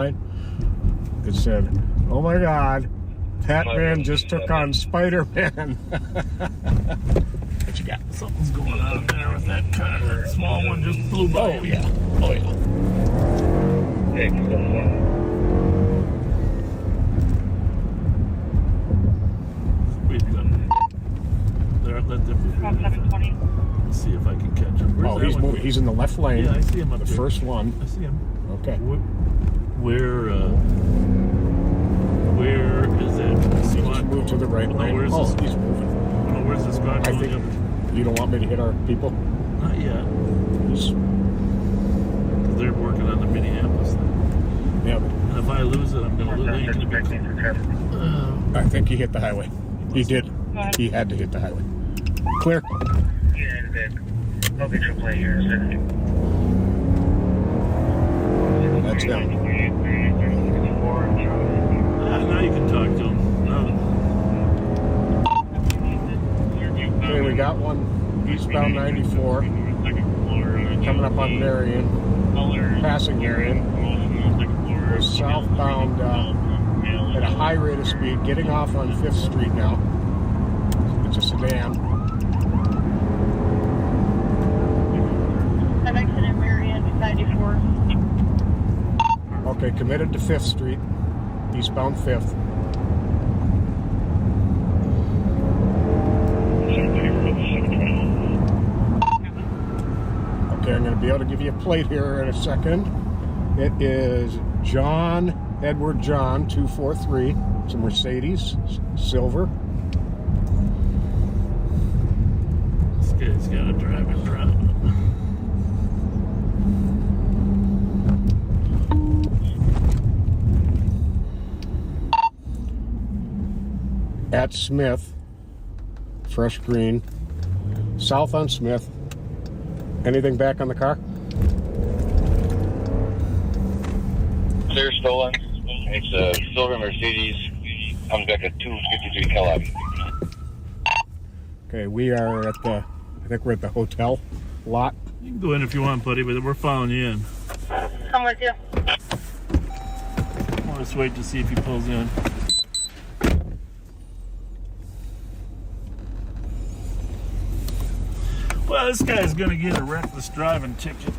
It said, "Oh my God, Batman just took on Spider-Man." What you got? Something's going on there with that car. That small one just flew by. Oh yeah. Oh yeah. We've got there. Let them move. 720. Let's see if I can catch him. Where's Oh, that he's one? moving. He's in the left lane. Yeah, I see him up The there. first one. I see him. Okay. Where is that He squad? just moved to the right No, lane. where's Oh, this? he's moving. No, where's the squad? I going think up? you don't want me to hit our people. Not yet. He's, They're working on the Minneapolis thing. yeah, but And if I lose it, I'm going to lose it. I think he hit the highway. He did. He had to hit the highway. Clear. That's him. Now you can talk to him. Okay, we got one eastbound 94 coming up on Marion, passing Marion. We're southbound at a high rate of speed, getting off on 5th Street now. It's a sedan. I'm exiting Marion, 94. Okay, committed to 5th Street, eastbound 5th. Okay, I'm going to be able to give you a plate here in a second. It is John Edward John 243. It's a Mercedes, silver. This guy's got to drive and drive. At Smith, fresh green. South on Smith. Anything back on the car? Clear stolen. It's a silver Mercedes. Comes back at 253 Kellogg. Okay, we are at the, I think we're at the hotel lot. You can go in if you want, buddy, but we're following you in. I'm with you. Let's wait to see if he pulls in. Well, this guy's gonna get a reckless driving ticket.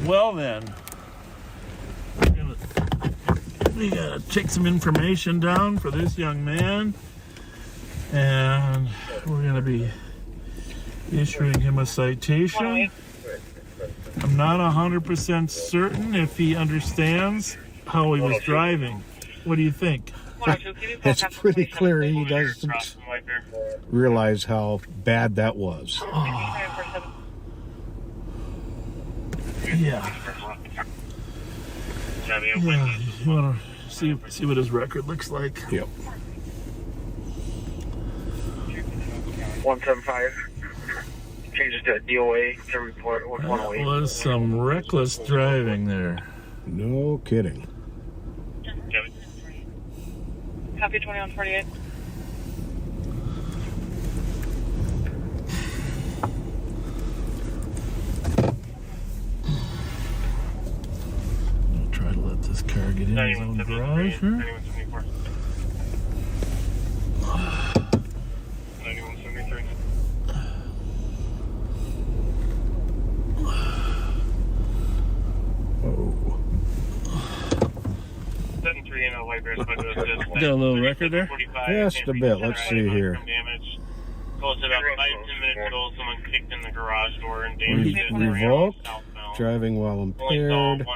Well then, we gotta take some information down for this young man, and we're gonna be issuing him a citation. I'm not 100% certain if he understands how he was driving. What do you think? It's pretty clear he doesn't realize how bad that was. Yeah. Yeah, you want to see what his record looks like? Yep. 175. Changes to a DOA to report That 108. was some reckless driving there. No kidding. Copy 2148. I'll try to let this car get in his own garage here. 9173. Oh. 73 in a white bear. Got a little record there? Just a bit. Let's see here. Close it up 5-10 minutes ago. Someone kicked in the garage door and damaged it. Revoked. Driving while impaired.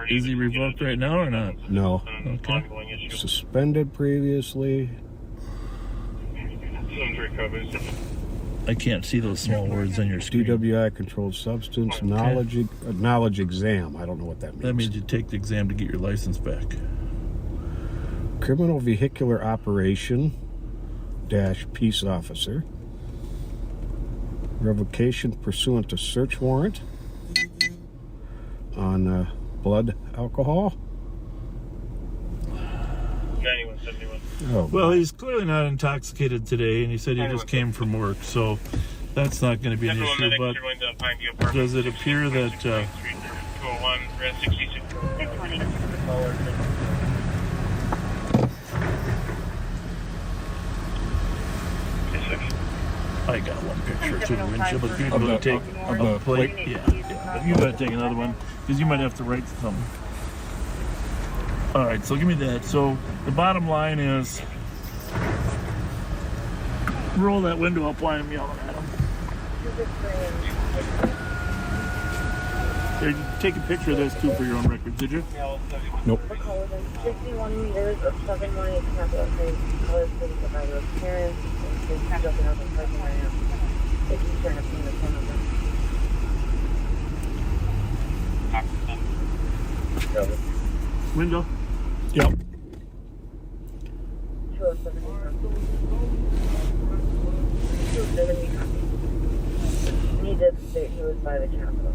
Is he revoked right now or not? No. Okay. Suspended previously. I can't see those small words on your screen. DWI controlled substance knowledge exam. I don't know what that means. That means you take the exam to get your license back. Criminal vehicular operation - peace officer. Revocation pursuant to search warrant on blood alcohol. 9171. Oh, Well, he's clearly not intoxicated today, and he said he just came from work, so that's not going to be an issue. But does it appear that 201, 66. 620. I got one picture too, Winchell, but you're going to take a plate? Yeah. But you got to take another one, because you might have to write something. All right, so give me that. So the bottom line is, roll that window up while I'm yelling at him. Here, take a picture of this too for your own record, did you? nope. 61 meters of 718 capital train colors for the provider of parents and jumping over the parking area. If you turn up in the phone number. Window. Yep. 207. 270. He did state he was by the Capitol.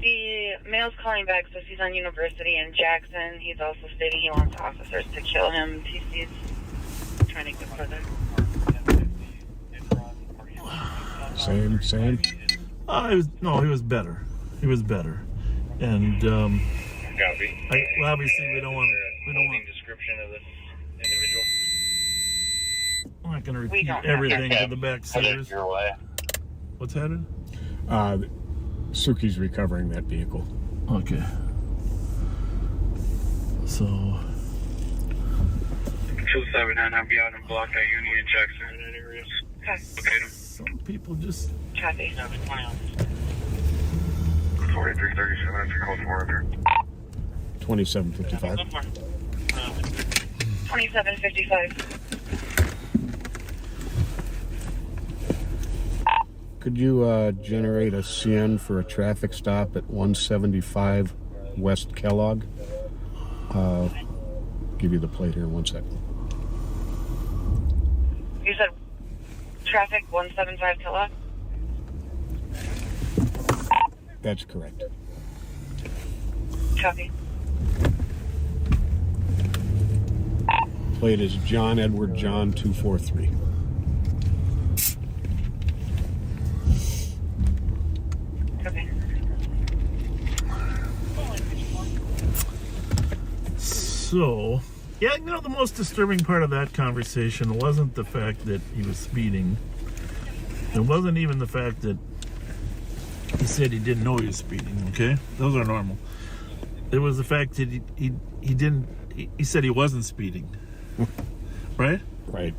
The male's calling back, says he's on University in Jackson. He's also stating he wants officers to kill him. TC's trying to get further. Same. He was better. He was better. And Copy. obviously we don't want. description of this individual. I'm not going to We repeat don't have everything to. to the back seaters. Your way. What's that? Suki's recovering that vehicle. Okay. So 279, I'll be out in block at Union Jackson in that area. Okay. Locate him. some people just. Copy. 4337, that's your code for 2755. 2755. Could you generate a CN for a traffic stop at 175 West Kellogg? Give you the plate here in 1 second. You said traffic 175 Kellogg? That's correct. Copy. plate is John Edward John 243. Okay. So, yeah, you know, the most disturbing part of that conversation wasn't the fact that he was speeding. It wasn't even the fact that he said he didn't know he was speeding, okay? Those are normal. It was the fact that he said he wasn't speeding. Right? Right.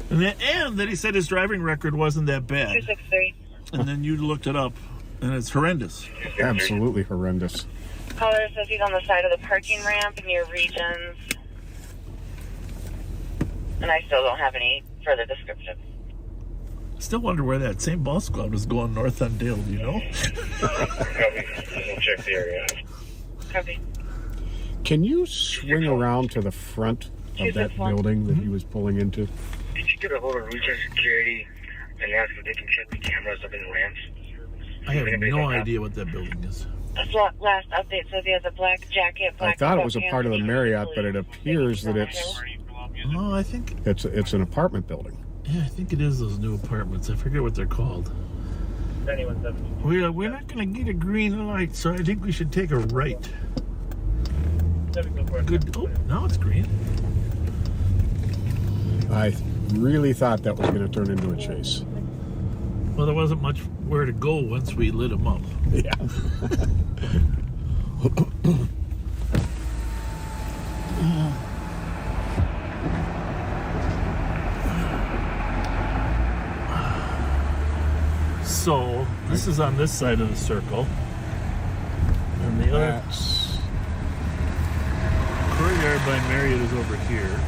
And that he said his driving record wasn't that bad. 263. And then you looked it up, and it's horrendous. Absolutely horrendous. Caller says he's on the side of the parking ramp near Regions. And I still don't have any further description. Still wonder where that same ball squad was going north on Dale, do you know? We'll check the area. Copy. Can you swing around to the front of that 261. building that he was pulling into? Did you get a hold of Region Security and ask if they can check the cameras up in the ramps? I have no idea what that building is. That's last update says he has a black jacket, black I thought it was a sweatpants, part of the and Marriott, but it blue. appears that it's Oh, I think, it's an apartment building. yeah, I think it is those new apartments. I forget what they're called. We're not going to get a green light, so I think we should take a right. Good. Oh, now it's green. I really thought that was going to turn into a chase. Well, there wasn't much where to go once we lit them up. Yeah. So, this is on this side of the circle. And the other That's courtyard by Marriott is over here.